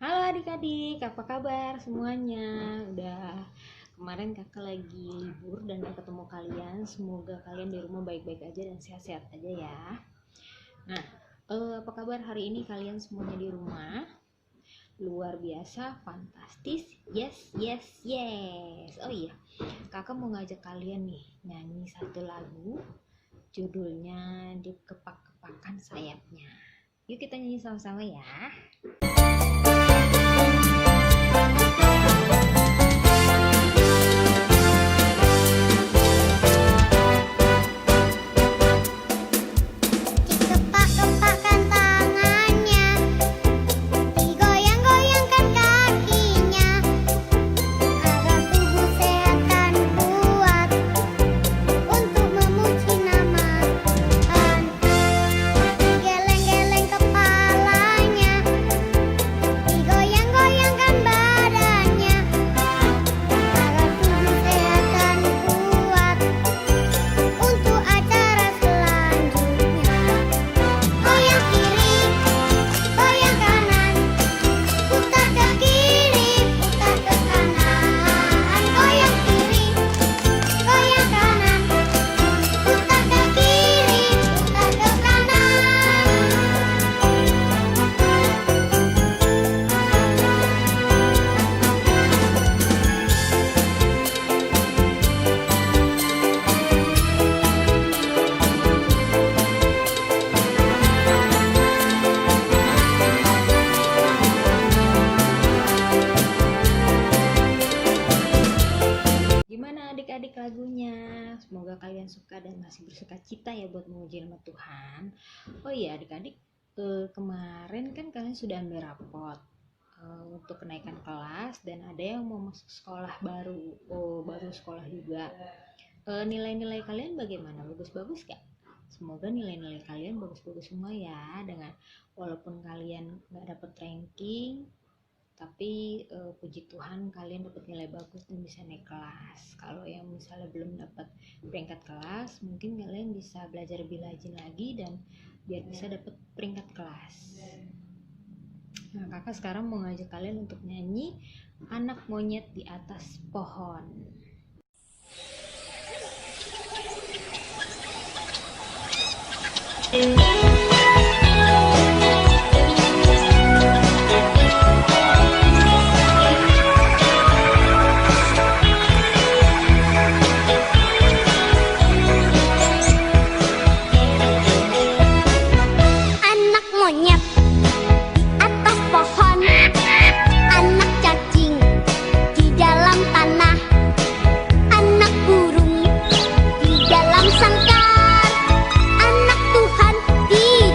Halo adik-adik, apa kabar semuanya? Udah kemarin kakak lagi libur dan gak ketemu kalian. Semoga kalian di rumah baik-baik aja dan sehat-sehat aja ya. Nah, apa kabar hari ini kalian semuanya di rumah? Luar biasa, fantastis, yes, yes, yes. Oh iya, kakak mau ngajak kalian nih nyanyi satu lagu. Judulnya Dikepak-kepakan Sayapnya. Yuk kita nyanyi sama-sama ya. Kepak-kepakan tangannya, digoyang-goyangkan kakinya, agar tubuh sehat dan kuat untuk memuji nama Tuhan. Geleng-geleng kepalanya, digoyang-goyangkan badannya, agar tubuh sehat dan kuat untuk acara selanjutnya. Goyang kiri, goyang kanan, putar ke kiri, putar ke kanan. Goyang kiri, goyang kanan, putar ke kiri, putar ke kanan. Gimana adik-adik lagunya? Semoga kalian suka dan masih bersuka cita ya buat memuji nama Tuhan. Oh iya adik-adik, kemarin kan kalian sudah ambil rapot untuk kenaikan kelas dan ada yang mau masuk sekolah baru, baru sekolah juga. Nilai-nilai kalian bagaimana? Bagus-bagus gak? Semoga nilai-nilai kalian bagus-bagus semua ya. Dengan walaupun kalian gak dapet ranking, tapi puji Tuhan kalian dapat nilai bagus dan bisa naik kelas. Kalau yang misalnya belum dapat peringkat kelas, mungkin kalian bisa belajar lebih rajin lagi dan biar bisa dapat peringkat kelas. Nah, kakak sekarang mau ngajak kalian untuk nyanyi Anak Monyet di Atas Pohon. Anak monyet di atas pohon, anak cacing di dalam tanah, anak burung di dalam sangkar, anak Tuhan di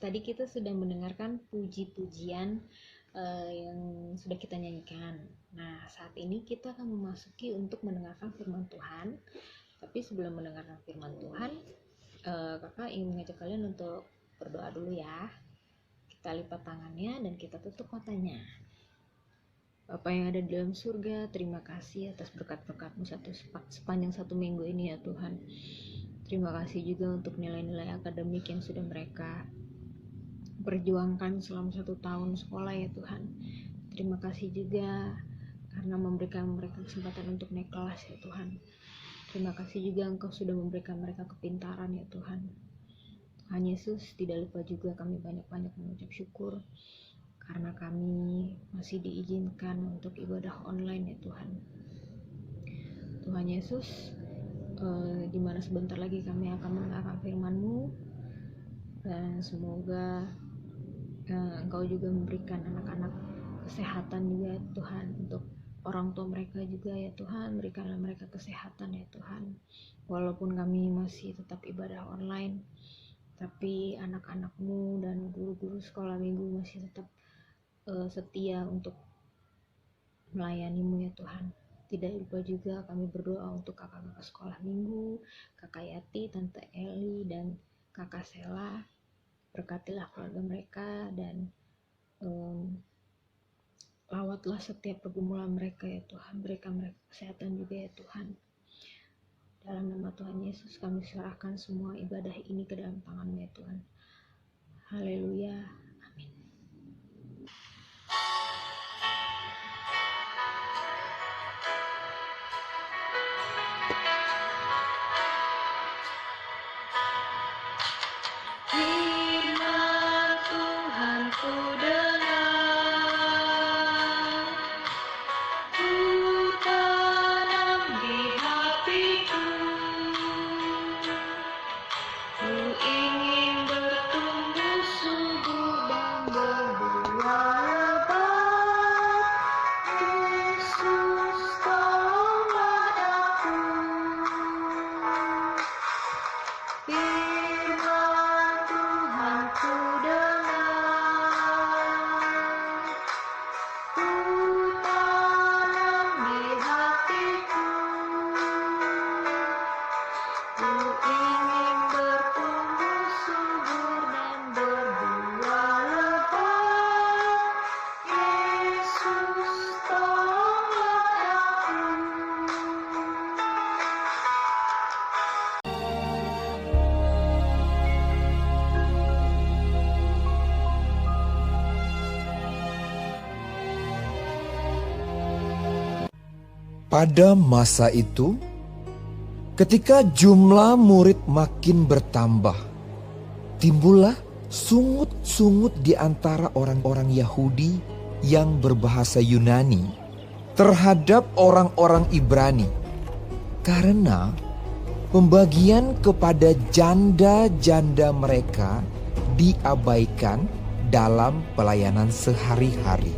tadi kita sudah mendengarkan puji-pujian yang sudah kita nyanyikan. Nah, saat ini kita akan memasuki untuk mendengarkan firman Tuhan. Tapi sebelum mendengarkan firman Tuhan, kakak ingin mengajak kalian untuk berdoa dulu ya. Kita lipat tangannya dan kita tutup matanya. Bapa yang ada di dalam surga, terima kasih atas berkat-berkat-Mu sepanjang satu minggu ini ya Tuhan. Terima kasih juga untuk nilai-nilai akademik yang sudah mereka perjuangkan selama 1 tahun sekolah ya Tuhan. Terima kasih juga karena memberikan mereka kesempatan untuk naik kelas ya Tuhan. Terima kasih juga Engkau sudah memberikan mereka kepintaran ya Tuhan. Tuhan Yesus, tidak lupa juga kami banyak-banyak mengucap syukur karena kami masih diizinkan untuk ibadah online ya Tuhan. Tuhan Yesus, di mana sebentar lagi kami akan mendengarkan firman-Mu, dan semoga Engkau juga memberikan anak-anak kesehatan juga ya Tuhan, untuk orang tua mereka juga ya Tuhan, berikanlah mereka kesehatan ya Tuhan. Walaupun kami masih tetap ibadah online, tapi anak-anak-Mu dan guru-guru sekolah minggu masih tetap setia untuk melayani-Mu ya Tuhan. Tidak lupa juga kami berdoa untuk kakak-kakak sekolah minggu, kakak Yati, tante Eli, dan kakak Sela. Berkatilah keluarga mereka dan lawatlah setiap pergumulan mereka ya Tuhan. Berikan mereka kesehatan juga ya Tuhan. Dalam nama Tuhan Yesus kami serahkan semua ibadah ini ke dalam tangan-Mu ya Tuhan. Haleluya. Amin. Firman Tuhan ku dengar, ku tanam di hatiku, ku ingin bertumbuh subur dan berbuah lebat. Yesus, tolonglah aku. Firman Tuhan ku dengar, ku tanam di hatiku, ku ingin bertumbuh subur dan berbuah lebat. Yesus, tolonglah aku. Pada masa itu, ketika jumlah murid makin bertambah, timbullah sungut-sungut di antara orang-orang Yahudi yang berbahasa Yunani terhadap orang-orang Ibrani, karena pembagian kepada janda-janda mereka diabaikan dalam pelayanan sehari-hari.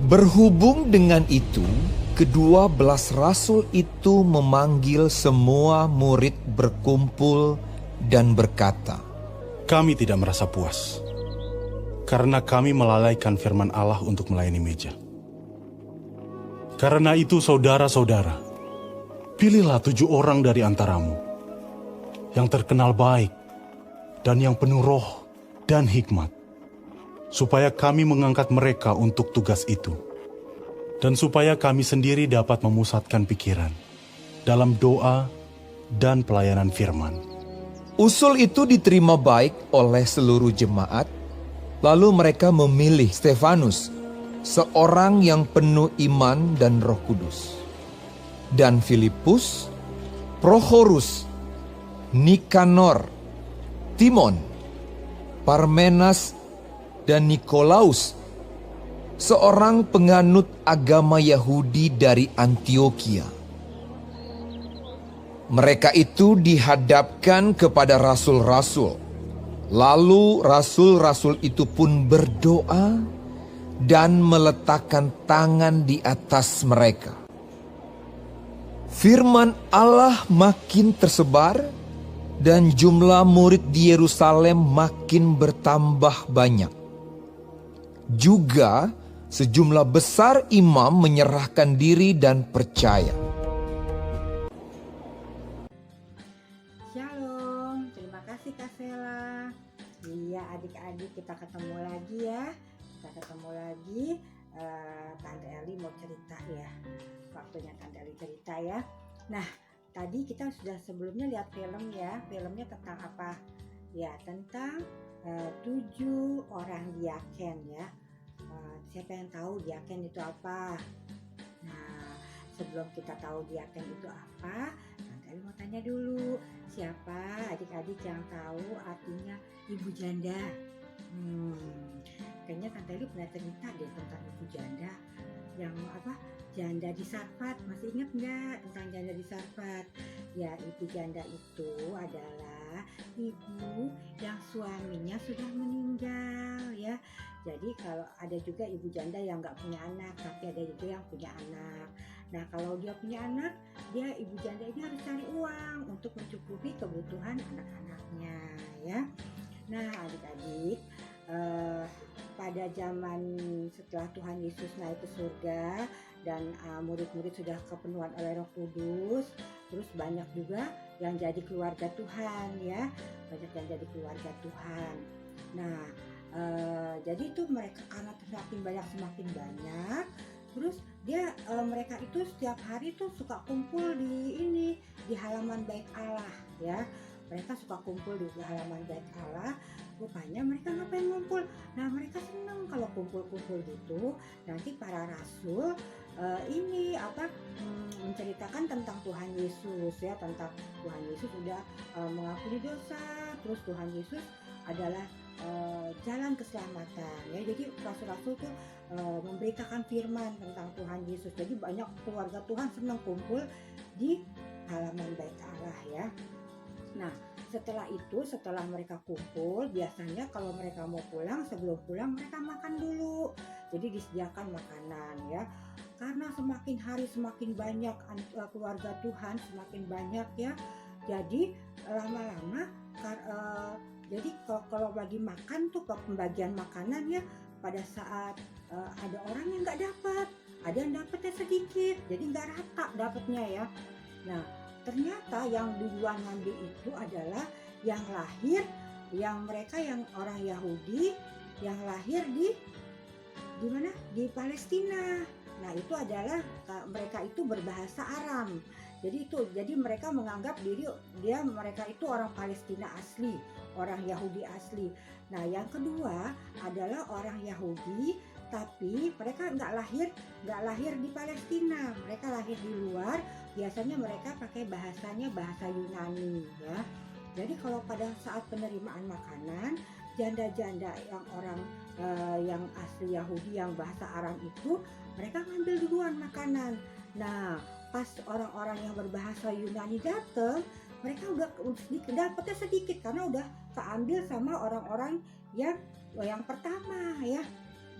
Berhubung dengan itu, ke-12 rasul itu memanggil semua murid berkumpul dan berkata, Kami tidak merasa puas, karena kami melalaikan firman Allah untuk melayani meja. Karena itu saudara-saudara, pilihlah 7 orang dari antaramu, yang terkenal baik, dan yang penuh roh dan hikmat, supaya kami mengangkat mereka untuk tugas itu. Dan supaya kami sendiri dapat memusatkan pikiran dalam doa dan pelayanan firman. Usul itu diterima baik oleh seluruh jemaat, lalu mereka memilih Stefanus, seorang yang penuh iman dan Roh Kudus, dan Filipus, Prochorus, Nikanor, Timon, Parmenas, dan Nikolaus, seorang penganut agama Yahudi dari Antioquia. Mereka itu dihadapkan kepada rasul-rasul. Lalu rasul-rasul itu pun berdoa dan meletakkan tangan di atas mereka. Firman Allah makin tersebar dan jumlah murid di Yerusalem makin bertambah banyak. Juga sejumlah besar imam menyerahkan diri dan percaya. Shalom, terima kasih Kak Sela. Iya adik-adik, kita ketemu lagi ya. Kita ketemu lagi. Tante Eli mau cerita ya. Waktunya Tante Eli cerita ya. Nah, tadi kita sudah sebelumnya lihat film ya. Filmnya tentang apa? Ya, tentang 7 orang diaken ya. Siapa yang tahu diaken itu apa? Nah, sebelum kita tahu diaken itu apa, Tante Eli mau tanya dulu. Siapa adik-adik yang tahu artinya ibu janda? Kayaknya Tante Eli pernah cerita deh tentang ibu janda. Yang apa? Janda di Sarfat. Masih ingat nggak tentang janda di Sarfat? Ya, ibu janda itu adalah ibu yang suaminya sudah meninggal ya. Jadi kalau ada juga ibu janda yang nggak punya anak, tapi ada juga yang punya anak. Nah, kalau dia punya anak, dia ibu janda ini harus cari uang untuk mencukupi kebutuhan anak-anaknya ya. Nah, adik-adik, pada zaman setelah Tuhan Yesus naik ke surga dan murid-murid sudah kepenuhan oleh Roh Kudus, terus banyak juga yang jadi keluarga Tuhan ya, banyak yang jadi keluarga Tuhan. Nah, jadi itu mereka karena semakin banyak, terus mereka itu setiap hari tuh suka kumpul di halaman bait Allah ya. Mereka suka kumpul di halaman bait Allah. Rupanya mereka ngapain ngumpul? Nah, mereka senang kalau kumpul-kumpul gitu. Nanti para rasul menceritakan tentang Tuhan Yesus ya, tentang Tuhan Yesus sudah mengampuni dosa, terus Tuhan Yesus adalah jalan keselamatan ya. Jadi rasul-rasul tuh memberitakan firman tentang Tuhan Yesus. Jadi banyak keluarga Tuhan senang kumpul di halaman bait Allah ya. Nah, setelah mereka kumpul, biasanya kalau mereka mau pulang, sebelum pulang mereka makan dulu. Jadi disediakan makanan ya. Karena semakin hari semakin banyak keluarga Tuhan, semakin banyak ya. Jadi lama-lama jadi kalau bagi makan tuh pembagian makanan ya, pada saat ada orang yang nggak dapat, ada yang dapatnya sedikit, jadi nggak rata dapatnya ya. Nah, ternyata yang duluan ngambil itu adalah yang mereka yang orang Yahudi yang lahir di mana? Di Palestina. Nah, itu adalah mereka itu berbahasa Aram. Jadi mereka menganggap mereka itu orang Palestina asli, orang Yahudi asli. Nah, yang kedua adalah orang Yahudi tapi mereka nggak lahir di Palestina, mereka lahir di luar. Biasanya mereka pakai bahasanya bahasa Yunani ya. Jadi kalau pada saat penerimaan makanan, janda-janda yang orang yang asli Yahudi yang bahasa Aram itu, mereka ngambil duluan makanan. Nah, pas orang-orang yang berbahasa Yunani datang, mereka udah dapatnya sedikit karena udah keambil sama orang-orang yang pertama ya.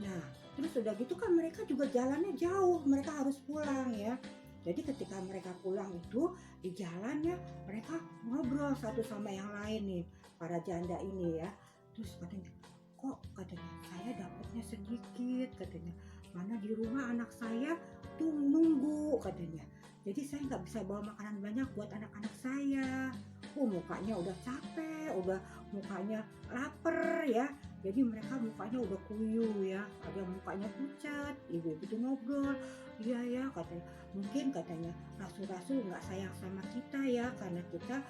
Nah, terus udah gitu kan mereka juga jalannya jauh, mereka harus pulang ya. Jadi ketika mereka pulang itu di jalannya mereka ngobrol satu sama yang lain nih, para janda ini ya. Terus katanya, kok katanya saya dapatnya sedikit katanya. Mana di rumah anak saya tuh nunggu katanya. Jadi saya nggak bisa bawa makanan banyak buat anak-anak saya. Mukanya udah capek, udah mukanya lapar ya. Jadi mereka mukanya udah kuyu ya, ada mukanya pucat. Ibu-ibu tuh ngobrol, iya ya katanya. Mungkin katanya rasul-rasul nggak sayang sama kita ya, karena kita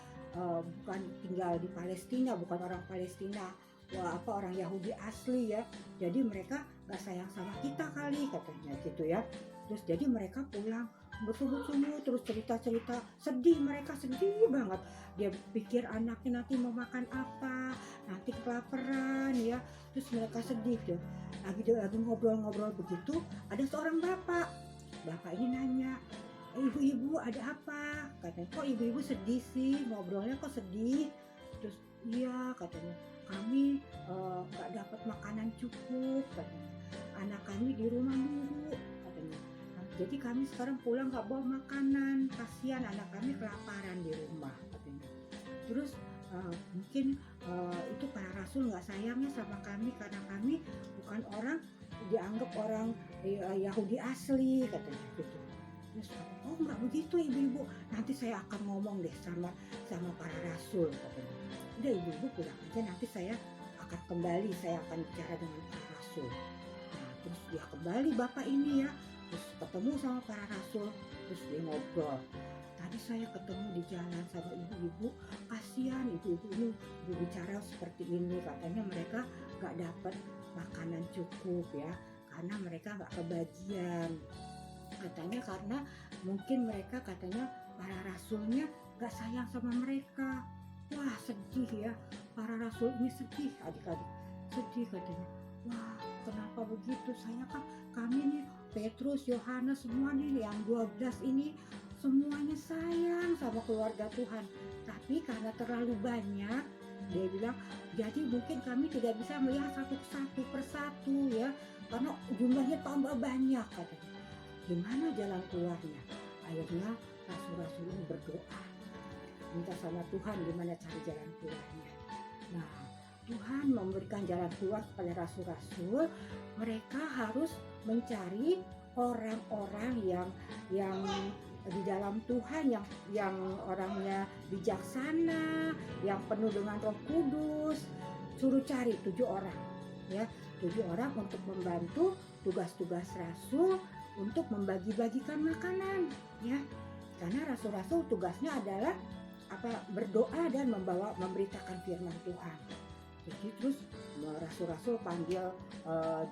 bukan tinggal di Palestina, bukan orang Palestina. Orang Yahudi asli ya. Jadi mereka nggak sayang sama kita kali katanya gitu ya. Terus jadi mereka pulang bersungguh-sungguh, terus cerita-cerita sedih, mereka sedih banget. Dia pikir anaknya nanti mau makan apa, nanti kelaparan ya. Terus mereka sedih tuh. Lagi ngobrol-ngobrol begitu, ada seorang bapak ini nanya, ibu-ibu ada apa? Katanya, kok ibu-ibu sedih sih, ngobrolnya kok sedih? Terus iya katanya, kami gak dapat makanan cukup katanya. Anak kami di rumah nunggu katanya. Jadi kami sekarang pulang gak bawa makanan, kasihan anak kami kelaparan di rumah katanya. Terus mungkin itu para rasul nggak sayangnya sama kami karena kami bukan orang dianggap orang Yahudi asli katanya gitu. Terus oh nggak begitu ibu-ibu, nanti saya akan ngomong deh sama para rasul katanya. Udah ibu-ibu pulang aja, nanti saya akan kembali, saya akan bicara dengan para rasul. Nah terus dia kembali bapak ini ya, terus ketemu sama para rasul, terus dia ngobrol. Tadi saya ketemu di jalan sama ibu-ibu, kasihan ibu-ibu ini berbicara seperti ini, katanya mereka nggak dapat makanan cukup ya, karena mereka nggak kebagian. Katanya karena mungkin mereka katanya para rasulnya nggak sayang sama mereka. Wah sedih ya, para rasul ini sedih adik-adik, sedih katanya. Wah kenapa begitu, saya kan kami nih Petrus, Yohanes semua nih yang 12 ini semuanya sayang sama keluarga Tuhan, tapi karena terlalu banyak, dia bilang, jadi mungkin kami tidak bisa melihat satu persatu ya, karena jumlahnya tambah banyak katanya. Gimana jalan keluarnya? Akhirnya rasul-rasul ini berdoa, minta sama Tuhan gimana cari jalan keluarnya. Nah, Tuhan memberikan jalan keluar kepada rasul-rasul. Mereka harus mencari orang-orang yang di dalam Tuhan, yang orangnya bijaksana, yang penuh dengan Roh Kudus. Suruh cari 7 orang ya, 7 orang untuk membantu tugas-tugas rasul untuk membagi-bagikan makanan ya. Karena rasul-rasul tugasnya adalah berdoa dan memberitakan firman Tuhan. Jadi terus rasul-rasul panggil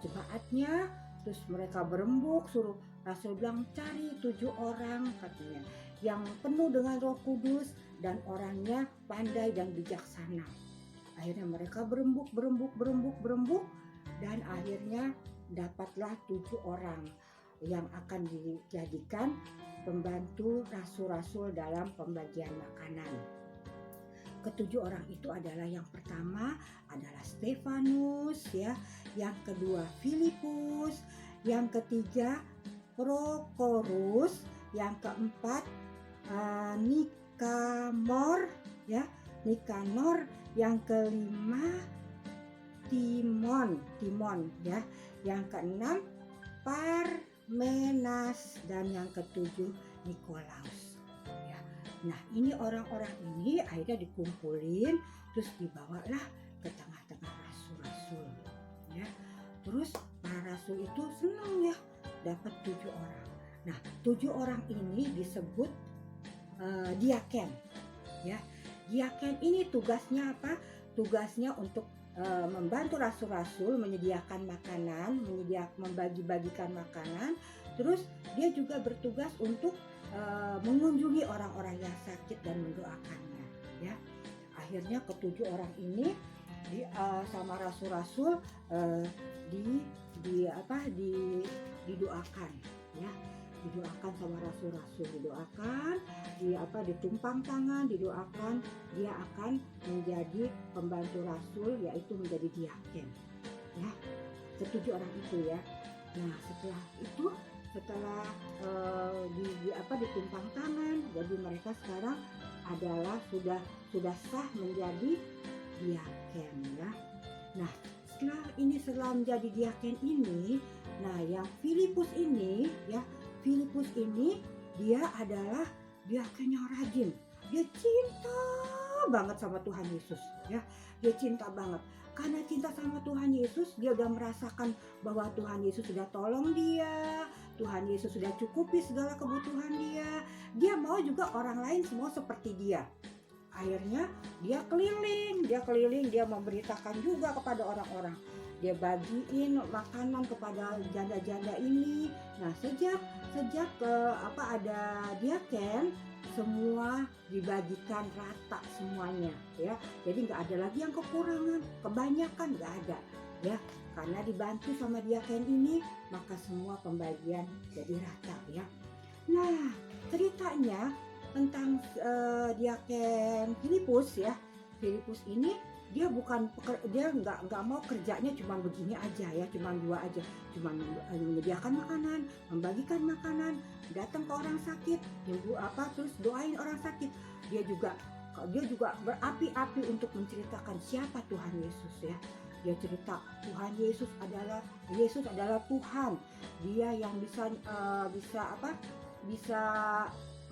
jemaatnya, terus mereka berembuk, suruh rasul bilang cari 7 orang katanya yang penuh dengan Roh Kudus dan orangnya pandai dan bijaksana. Akhirnya mereka berembuk dan akhirnya dapatlah 7 orang yang akan dijadikan pembantu rasul-rasul dalam pembagian makanan. Ketujuh orang itu adalah, yang pertama adalah Stefanus ya, yang kedua Filipus, yang ketiga Prokorus, yang keempat Nikanor, yang kelima Timon ya, yang keenam Parmenas, dan yang ketujuh Nikolaus ya. Nah ini orang-orang ini akhirnya dikumpulin, terus dibawalah ke tengah-tengah rasul-rasul ya. Terus para rasul itu senang ya dapat 7 orang. Nah 7 orang ini disebut diaken ya. Diaken ini tugasnya apa? Tugasnya untuk membantu rasul-rasul menyediakan makanan, membagi-bagikan makanan. Terus dia juga bertugas untuk mengunjungi orang-orang yang sakit dan mendoakannya ya. Akhirnya ketujuh orang ini sama rasul-rasul didoakan ya, didoakan sama rasul-rasul, ditumpang tangan, didoakan, dia akan menjadi pembantu rasul, yaitu menjadi diaken ya, ketujuh orang itu ya. Nah setelah ditumpang tangan, jadi mereka sekarang adalah sudah sah menjadi diaken ya. Nah setelah menjadi diaken ini, nah yang Filipus ini dia adalah diaken yang rajin. Dia cinta banget sama Tuhan Yesus ya. Dia cinta banget. Karena cinta sama Tuhan Yesus, dia udah merasakan bahwa Tuhan Yesus sudah tolong dia, Tuhan Yesus sudah cukupi segala kebutuhan dia. Dia mau juga orang lain semua seperti dia. Akhirnya dia keliling, dia memberitakan juga kepada orang-orang. Dia bagiin makanan kepada janda-janda ini. Nah sejak ada diaken, semua dibagikan rata semuanya ya. Jadi nggak ada lagi yang kekurangan, kebanyakan nggak ada ya. Karena dibantu sama diaken ini, maka semua pembagian jadi rata ya. Nah ceritanya tentang diaken Filipus ya. Filipus ini dia nggak mau kerjanya cuma begini aja ya, cuma 2 aja, cuma menyediakan makanan, membagikan makanan, datang ke orang sakit, terus doain orang sakit. Dia juga dia juga berapi-api untuk menceritakan siapa Tuhan Yesus ya. Dia cerita Tuhan Yesus adalah Tuhan. Dia yang bisa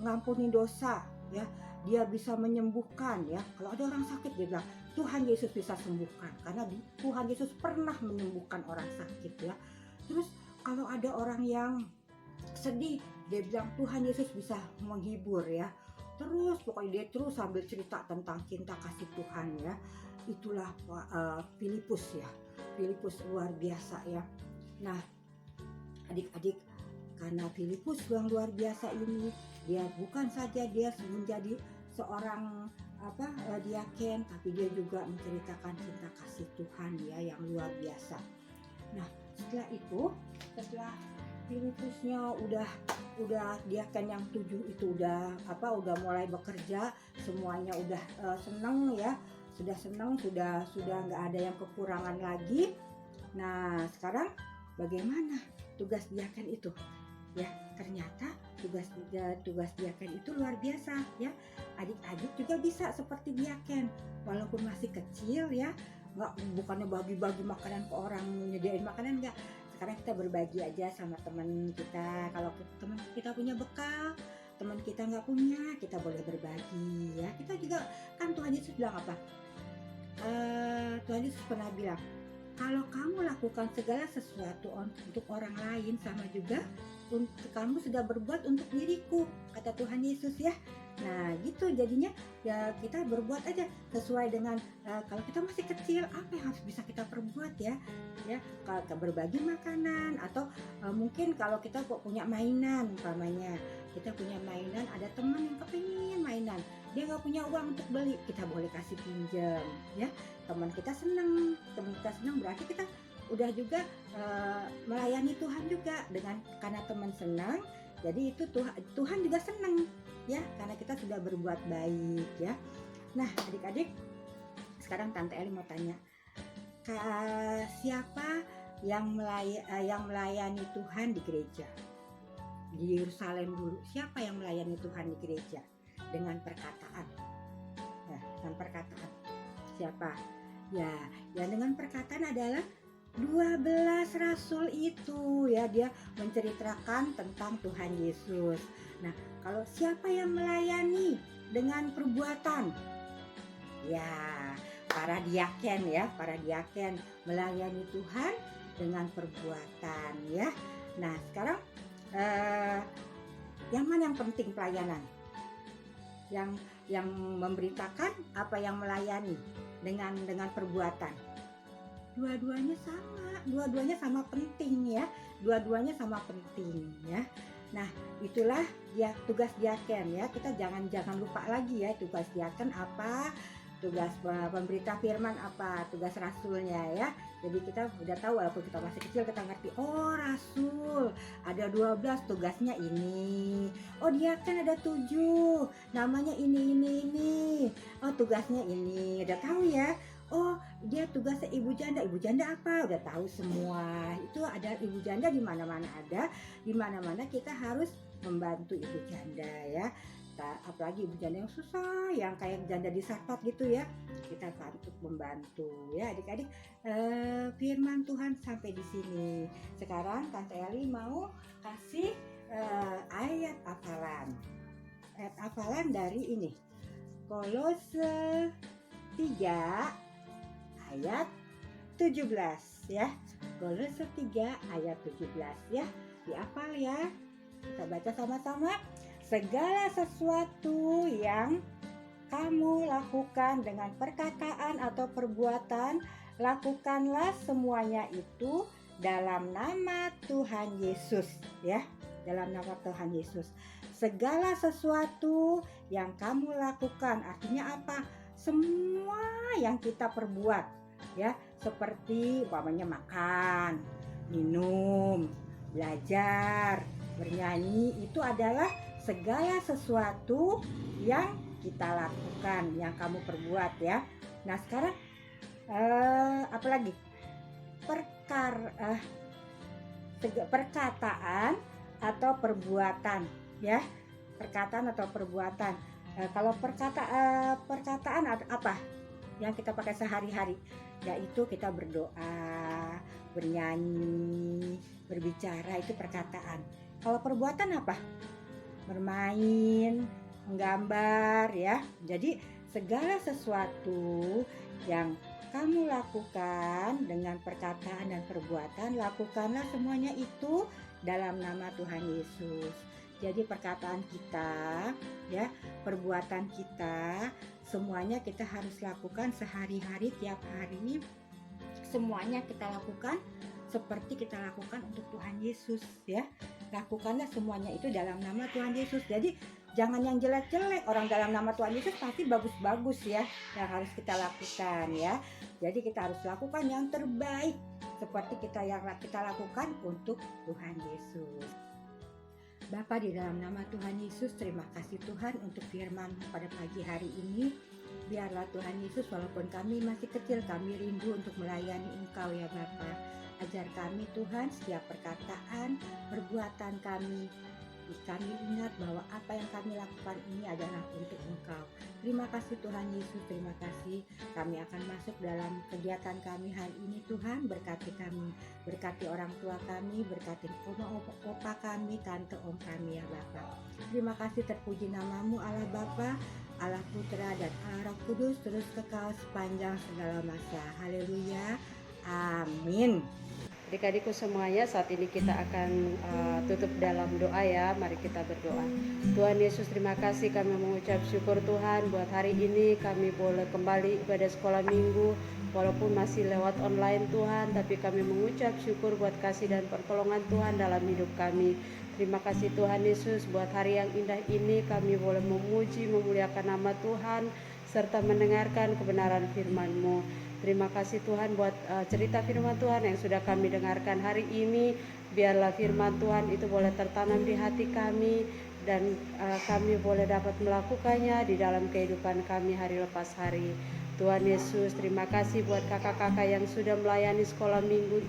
ngampuni dosa ya. Dia bisa menyembuhkan ya. Kalau ada orang sakit dia bilang Tuhan Yesus bisa sembuhkan karena Tuhan Yesus pernah menyembuhkan orang sakit ya. Terus kalau ada orang yang sedih dia bilang Tuhan Yesus bisa menghibur ya. Terus pokoknya dia terus sambil cerita tentang cinta kasih Tuhan ya. Itulah Filipus ya. Filipus luar biasa ya. Nah, adik-adik, karena Filipus yang luar biasa ini, dia bukan saja dia menjadi seorang diaken, tapi dia juga menceritakan cinta kasih Tuhan ya yang luar biasa. Nah, setelah Filipusnya udah diaken yang 7 itu udah mulai bekerja, semuanya udah seneng ya, sudah nggak ada yang kekurangan lagi. Nah, sekarang bagaimana tugas diaken itu? Ya, ternyata tugas diaken itu luar biasa ya. Adik-adik juga bisa seperti diaken walaupun masih kecil ya. Bukannya bagi-bagi makanan ke orang, nyediain makanan, enggak. Sekarang kita berbagi aja sama teman kita. Kalau teman kita punya bekal, teman kita nggak punya, kita boleh berbagi ya. Kita juga kan Tuhan Yesus bilang apa? Tuhan Yesus pernah bilang, kalau kamu lakukan segala sesuatu untuk orang lain, sama juga kamu sudah berbuat untuk diriku, kata Tuhan Yesus ya. Nah gitu jadinya ya, kita berbuat aja sesuai dengan kalau kita masih kecil apa yang harus bisa kita perbuat ya. Kalau berbagi makanan atau mungkin kalau kita punya mainan, umpamanya kita punya mainan, ada teman yang kepingin mainan, dia nggak punya uang untuk beli, kita boleh kasih pinjam ya. Teman kita senang berarti kita udah juga melayani Tuhan juga, karena teman senang, jadi itu Tuhan juga senang ya, karena kita sudah berbuat baik ya. Nah adik-adik, sekarang Tante Eli mau tanya, siapa yang melayani Tuhan di gereja di Yerusalem dulu? Siapa yang melayani Tuhan di gereja dengan perkataan? Nah, dengan perkataan siapa? Ya dengan perkataan adalah 12 rasul itu ya, dia menceritakan tentang Tuhan Yesus. Nah, kalau siapa yang melayani dengan perbuatan? Ya, para diaken melayani Tuhan dengan perbuatan ya. Nah, sekarang yang mana yang penting pelayanan? Yang memberitakan apa yang melayani dengan perbuatan? Dua-duanya sama penting ya. Nah, itulah ya tugas diaken ya. Kita jangan lupa lagi ya, tugas diaken apa, tugas pemberita firman apa, tugas rasulnya ya. Jadi kita udah tahu, walaupun kita masih kecil kita ngerti, oh rasul ada 12, tugasnya ini. Oh diaken ada 7, namanya ini. Oh tugasnya ini, udah tahu ya. Oh dia tugasnya ibu janda apa, udah tahu semua. Itu ada ibu janda di mana-mana ada, di mana-mana kita harus membantu ibu janda ya. Apalagi ibu janda yang susah, yang kayak janda di sarpat gitu ya, kita membantu ya adik-adik. Firman Tuhan sampai di sini. Sekarang Tante Eli mau kasih ayat hafalan dari ini, Kolose 3 ayat 17 ya. Kolose 3 ayat 17 ya. Dihafal ya. Kita baca sama-sama. Segala sesuatu yang kamu lakukan dengan perkataan atau perbuatan, lakukanlah semuanya itu dalam nama Tuhan Yesus ya. Dalam nama Tuhan Yesus. Segala sesuatu yang kamu lakukan, artinya apa? Semua yang kita perbuat ya, seperti umpamanya makan, minum, belajar, bernyanyi, itu adalah segala sesuatu yang kita lakukan, yang kamu perbuat ya. Nah sekarang apa lagi? Perkataan atau perbuatan ya. Perkataan atau perbuatan. Kalau perkataan apa yang kita pakai sehari-hari, yaitu kita berdoa, bernyanyi, berbicara, itu perkataan. Kalau perbuatan apa? Bermain, menggambar, ya. Jadi segala sesuatu yang kamu lakukan dengan perkataan dan perbuatan, lakukanlah semuanya itu dalam nama Tuhan Yesus. Jadi perkataan kita, ya, perbuatan kita, semuanya kita harus lakukan sehari-hari, tiap hari. Semuanya kita lakukan seperti kita lakukan untuk Tuhan Yesus, ya. Lakukanlah semuanya itu dalam nama Tuhan Yesus. Jadi jangan yang jelek-jelek. Orang dalam nama Tuhan Yesus pasti bagus-bagus, ya, yang harus kita lakukan, ya. Jadi kita harus lakukan yang terbaik seperti yang kita lakukan untuk Tuhan Yesus. Bapa, di dalam nama Tuhan Yesus, terima kasih Tuhan untuk firman pada pagi hari ini. Biarlah Tuhan Yesus, walaupun kami masih kecil, kami rindu untuk melayani Engkau, ya Bapa. Ajar kami Tuhan setiap perkataan, perbuatan kami. Kami ingat bahwa apa yang kami lakukan ini adalah untuk Engkau. Terima kasih Tuhan Yesus, terima kasih. Kami akan masuk dalam kegiatan kami hari ini Tuhan. Berkati kami, berkati orang tua kami, berkati opa kami, tante om kami, ya Bapa. Terima kasih, terpuji namamu Allah Bapa, Allah Putra dan Allah Roh Kudus, terus kekal sepanjang segala masa. Haleluya, amin. Adik-adikku semuanya, saat ini kita akan tutup dalam doa, ya. Mari kita berdoa. Tuhan Yesus, terima kasih, kami mengucap syukur Tuhan buat hari ini kami boleh kembali ibadah sekolah minggu walaupun masih lewat online Tuhan, tapi kami mengucap syukur buat kasih dan pertolongan Tuhan dalam hidup kami. Terima kasih Tuhan Yesus buat hari yang indah ini kami boleh memuji, memuliakan nama Tuhan serta mendengarkan kebenaran firman-Mu. Terima kasih Tuhan buat cerita firman Tuhan yang sudah kami dengarkan hari ini. Biarlah firman Tuhan itu boleh tertanam di hati kami dan kami boleh dapat melakukannya di dalam kehidupan kami hari lepas hari. Tuhan Yesus, terima kasih buat kakak-kakak yang sudah melayani sekolah minggu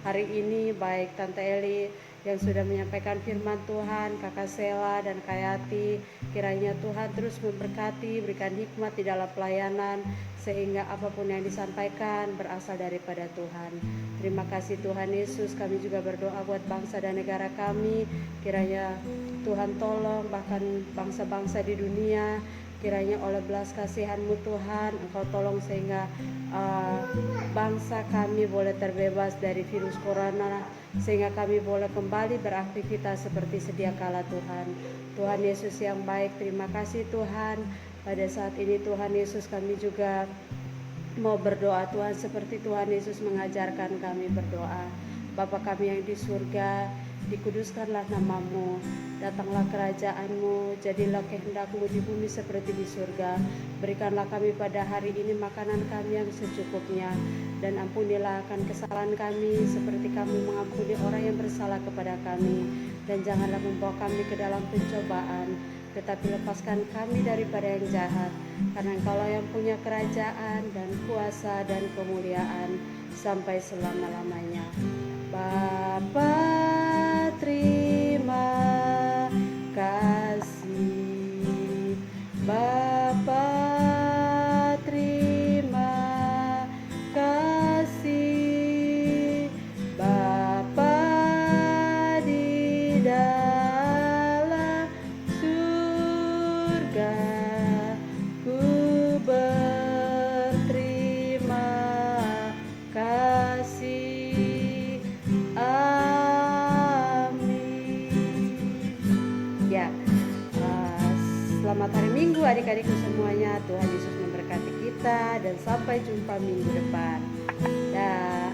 hari ini, baik Tante Eli yang sudah menyampaikan firman Tuhan, Kakak Sela dan Kak Yati. Kiranya Tuhan terus memberkati, berikan hikmat di dalam pelayanan, sehingga apapun yang disampaikan berasal daripada Tuhan. Terima kasih Tuhan Yesus. Kami juga berdoa buat bangsa dan negara kami. Kiranya Tuhan tolong bahkan bangsa-bangsa di dunia. Kiranya oleh belas kasihan-Mu Tuhan, Engkau tolong sehingga bangsa kami boleh terbebas dari virus corona, sehingga kami boleh kembali beraktivitas seperti sedia kala Tuhan. Tuhan Yesus yang baik, terima kasih Tuhan. Pada saat ini Tuhan Yesus, kami juga mau berdoa Tuhan seperti Tuhan Yesus mengajarkan kami berdoa. Bapa kami yang di surga, dikuduskanlah nama-Mu, datanglah kerajaan-Mu, jadilah kehendak-Mu di bumi seperti di surga. Berikanlah kami pada hari ini makanan kami yang secukupnya, dan ampunilah akan kesalahan kami seperti kami mengampuni orang yang bersalah kepada kami. Dan janganlah membawa kami ke dalam pencobaan, tetapi lepaskan kami daripada yang jahat, karena Engkaulah yang punya kerajaan dan kuasa dan kemuliaan sampai selama-lamanya. Bapa, terima kasih. Bapa, terima kasih. Bapa di dalam surga, ku berterima kasih. Selamat hari Minggu adik-adikku semuanya. Tuhan Yesus memberkati kita dan sampai jumpa minggu depan. Dah.